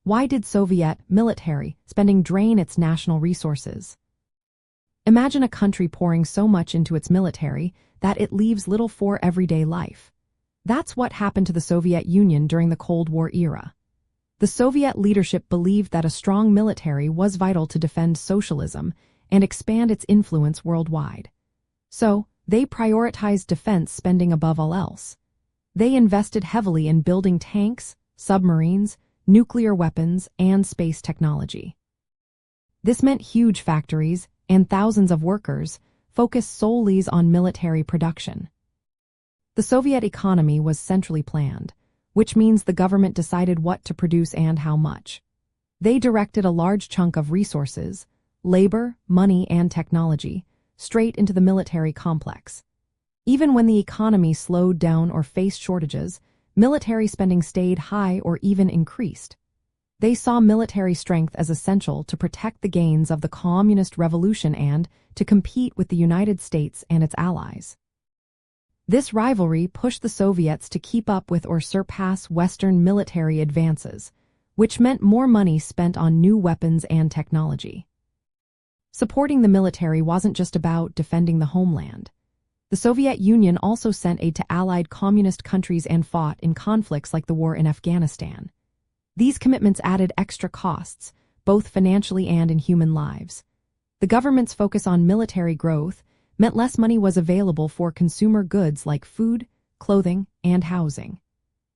Why did Soviet military spending drain its national resources? Imagine a country pouring so much into its military that it leaves little for everyday life. That's what happened to the Soviet Union during the Cold War era. The Soviet leadership believed that a strong military was vital to defend socialism and expand its influence worldwide. So, they prioritized defense spending above all else. They invested heavily in building tanks, submarines, nuclear weapons, and space technology. This meant huge factories and thousands of workers focused solely on military production. The Soviet economy was centrally planned, which means the government decided what to produce and how much. They directed a large chunk of resources, labor, money, and technology straight into the military complex. Even when the economy slowed down or faced shortages, military spending stayed high or even increased. They saw military strength as essential to protect the gains of the communist revolution and to compete with the United States and its allies. This rivalry pushed the Soviets to keep up with or surpass Western military advances, which meant more money spent on new weapons and technology. Supporting the military wasn't just about defending the homeland. The Soviet Union also sent aid to allied communist countries and fought in conflicts like the war in Afghanistan. These commitments added extra costs, both financially and in human lives. The government's focus on military growth meant less money was available for consumer goods like food, clothing, and housing.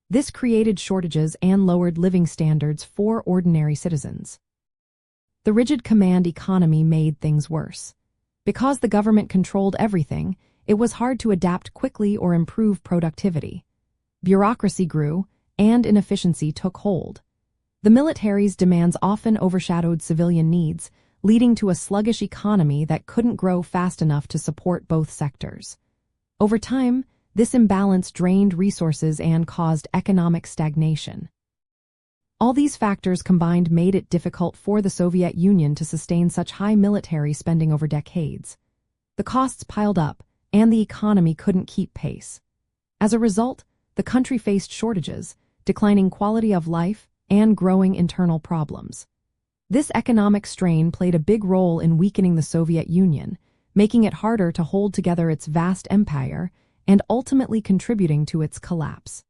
This created shortages and lowered living standards for ordinary citizens. The rigid command economy made things worse. Because the government controlled everything, it was hard to adapt quickly or improve productivity. Bureaucracy grew, and inefficiency took hold. The military's demands often overshadowed civilian needs, leading to a sluggish economy that couldn't grow fast enough to support both sectors. Over time, this imbalance drained resources and caused economic stagnation. All these factors combined made it difficult for the Soviet Union to sustain such high military spending over decades. The costs piled up, and the economy couldn't keep pace. As a result, the country faced shortages, declining quality of life, and growing internal problems. This economic strain played a big role in weakening the Soviet Union, making it harder to hold together its vast empire and ultimately contributing to its collapse.